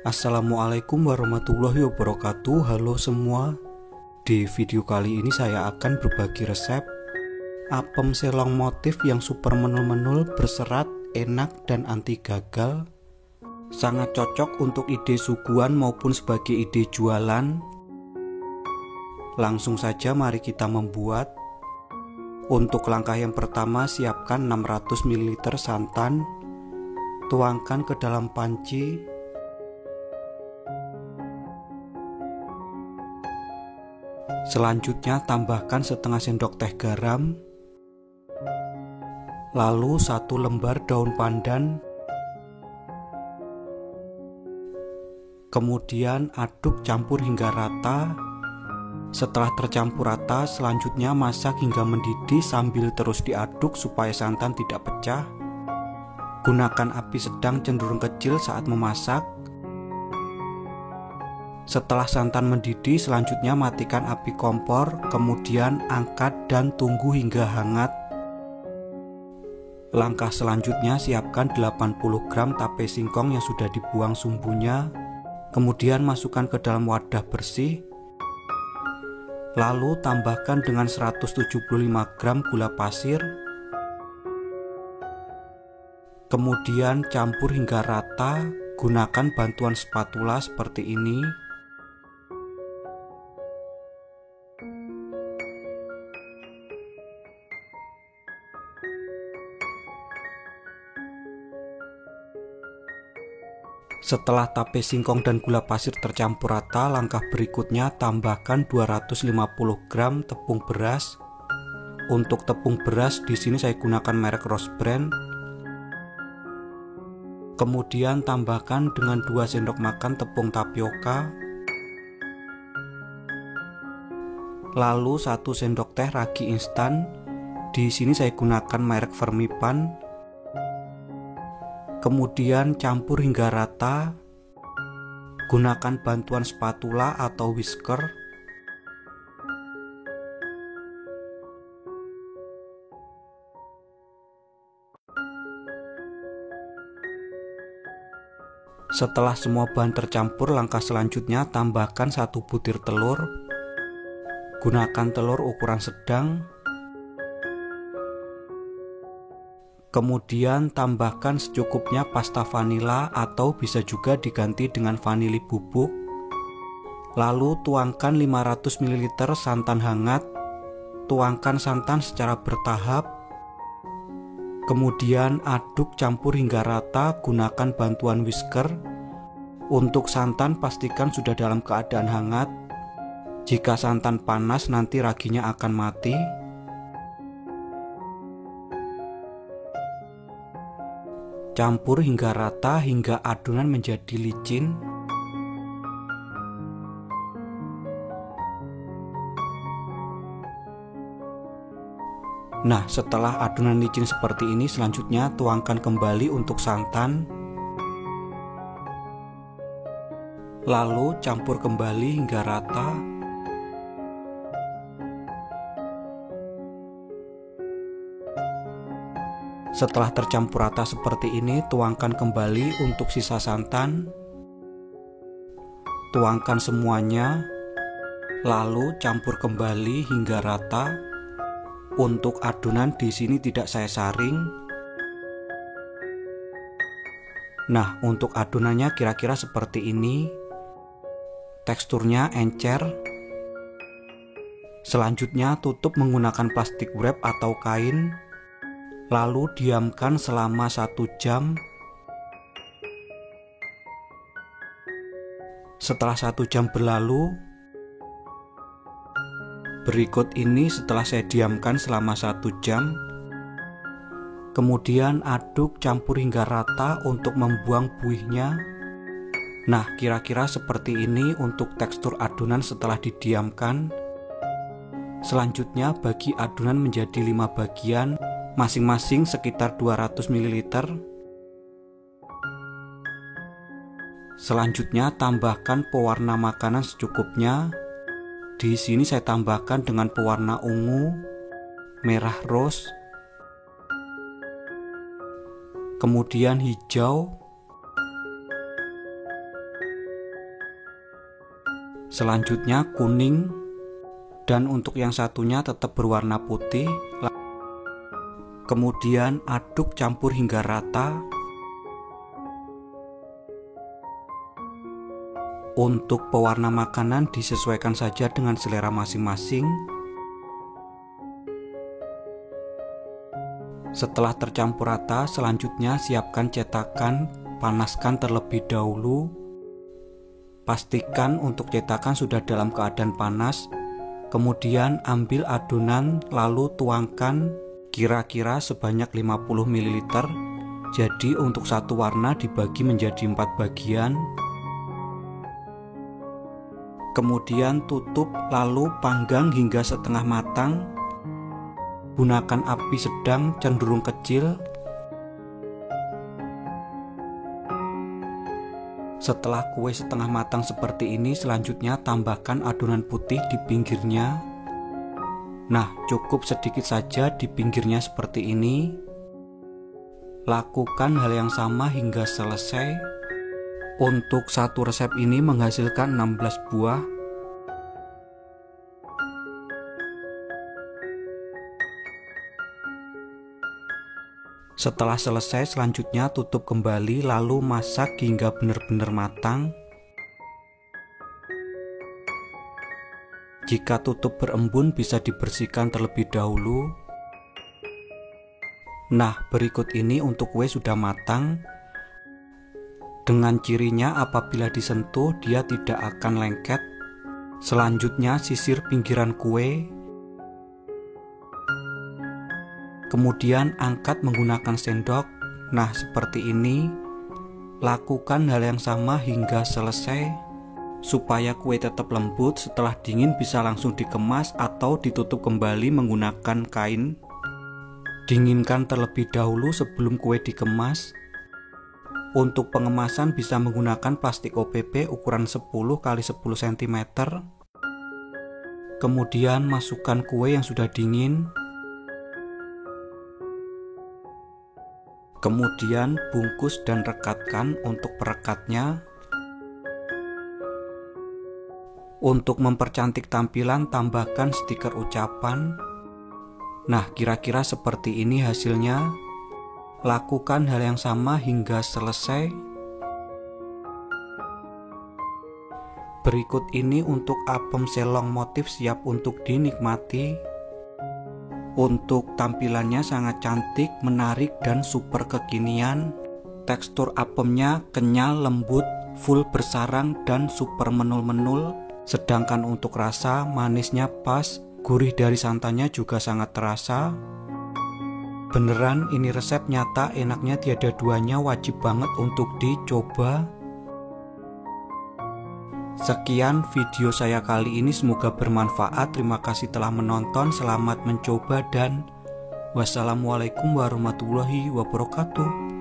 Assalamualaikum warahmatullahi wabarakatuh. Halo semua. Di video kali ini saya akan berbagi resep apem selong motif yang super menul-menul, berserat, enak dan anti gagal. Sangat cocok untuk ide suguhan maupun sebagai ide jualan. Langsung saja mari kita membuat. Untuk langkah yang pertama, siapkan 600 ml santan. Tuangkan ke dalam panci. Selanjutnya tambahkan setengah sendok teh garam, lalu 1 lembar daun pandan. Kemudian aduk campur hingga rata. Setelah tercampur rata, selanjutnya masak hingga mendidih sambil terus diaduk supaya santan tidak pecah. Gunakan api sedang cenderung kecil saat memasak. Setelah santan mendidih, selanjutnya matikan api kompor, kemudian angkat dan tunggu hingga hangat. Langkah selanjutnya, siapkan 80 gram tape singkong yang sudah dibuang sumbunya. Kemudian masukkan ke dalam wadah bersih. Lalu tambahkan dengan 175 gram gula pasir. Kemudian campur hingga rata, gunakan bantuan spatula seperti ini. Setelah tape singkong dan gula pasir tercampur rata, langkah berikutnya tambahkan 250 gram tepung beras. Untuk tepung beras di sini saya gunakan merek Rose Brand. Kemudian tambahkan dengan 2 sendok makan tepung tapioka. Lalu 1 sendok teh ragi instan. Di sini saya gunakan merek Fermipan. Kemudian campur hingga rata. Gunakan bantuan spatula atau whisker. Setelah semua bahan tercampur, langkah selanjutnya tambahkan 1 butir telur. Gunakan telur ukuran sedang. Kemudian tambahkan secukupnya pasta vanila atau bisa juga diganti dengan vanili bubuk. Lalu tuangkan 500 ml santan hangat. Tuangkan santan secara bertahap. Kemudian aduk campur hingga rata, gunakan bantuan whisker. Untuk santan pastikan sudah dalam keadaan hangat. Jika santan panas nanti raginya akan mati. Campur hingga rata hingga adonan menjadi licin. Nah, setelah adonan licin seperti ini, selanjutnya tuangkan kembali untuk santan. Lalu campur kembali hingga rata. Setelah tercampur rata seperti ini, tuangkan kembali untuk sisa santan. Tuangkan semuanya. Lalu campur kembali hingga rata. Untuk adonan di sini tidak saya saring. Nah, untuk adonannya kira-kira seperti ini. Teksturnya encer. Selanjutnya tutup menggunakan plastik wrap atau kain. Lalu diamkan selama 1 jam. Setelah 1 jam berlalu, berikut ini setelah saya diamkan selama 1 jam. Kemudian aduk campur hingga rata untuk membuang buihnya. Nah, kira-kira seperti ini untuk tekstur adonan setelah didiamkan. Selanjutnya bagi adonan menjadi 5 bagian, masing-masing sekitar 200 ml. Selanjutnya tambahkan pewarna makanan secukupnya. Di sini saya tambahkan dengan pewarna ungu, merah rose, kemudian hijau, selanjutnya kuning, dan untuk yang satunya tetap berwarna putih. Kemudian aduk campur hingga rata. Untuk pewarna makanan disesuaikan saja dengan selera masing-masing. Setelah tercampur rata, selanjutnya siapkan cetakan, panaskan terlebih dahulu. Pastikan untuk cetakan sudah dalam keadaan panas. Kemudian ambil adonan lalu tuangkan kira-kira sebanyak 50 ml. Jadi untuk satu warna dibagi menjadi 4 bagian. Kemudian tutup lalu panggang hingga setengah matang. Gunakan api sedang cenderung kecil. Setelah kue setengah matang seperti ini, selanjutnya tambahkan adonan putih di pinggirnya. Nah, cukup sedikit saja di pinggirnya seperti ini. Lakukan hal yang sama hingga selesai. Untuk satu resep ini menghasilkan 16 buah. Setelah selesai, selanjutnya tutup kembali lalu masak hingga benar-benar matang. Jika tutup berembun bisa dibersihkan terlebih dahulu. Nah, berikut ini untuk kue sudah matang. Dengan cirinya apabila disentuh dia tidak akan lengket. Selanjutnya sisir pinggiran kue. Kemudian angkat menggunakan sendok. Nah, seperti ini. Lakukan hal yang sama hingga selesai. Supaya kue tetap lembut, setelah dingin bisa langsung dikemas atau ditutup kembali menggunakan kain. Dinginkan terlebih dahulu sebelum kue dikemas. Untuk pengemasan bisa menggunakan plastik OPP ukuran 10 x 10 cm. Kemudian masukkan kue yang sudah dingin. Kemudian bungkus dan rekatkan untuk perekatnya. Untuk mempercantik tampilan tambahkan stiker ucapan. Nah, kira-kira seperti ini hasilnya. Lakukan hal yang sama hingga selesai. Berikut ini untuk apem selong motif siap untuk dinikmati. Untuk tampilannya sangat cantik, menarik, dan super kekinian. Tekstur apemnya kenyal, lembut, full bersarang, dan super menul-menul. Sedangkan untuk rasa, manisnya pas, gurih dari santannya juga sangat terasa. Beneran ini resep nyata, enaknya tiada duanya, wajib banget untuk dicoba. Sekian video saya kali ini, semoga bermanfaat. Terima kasih telah menonton, selamat mencoba dan wassalamualaikum warahmatullahi wabarakatuh.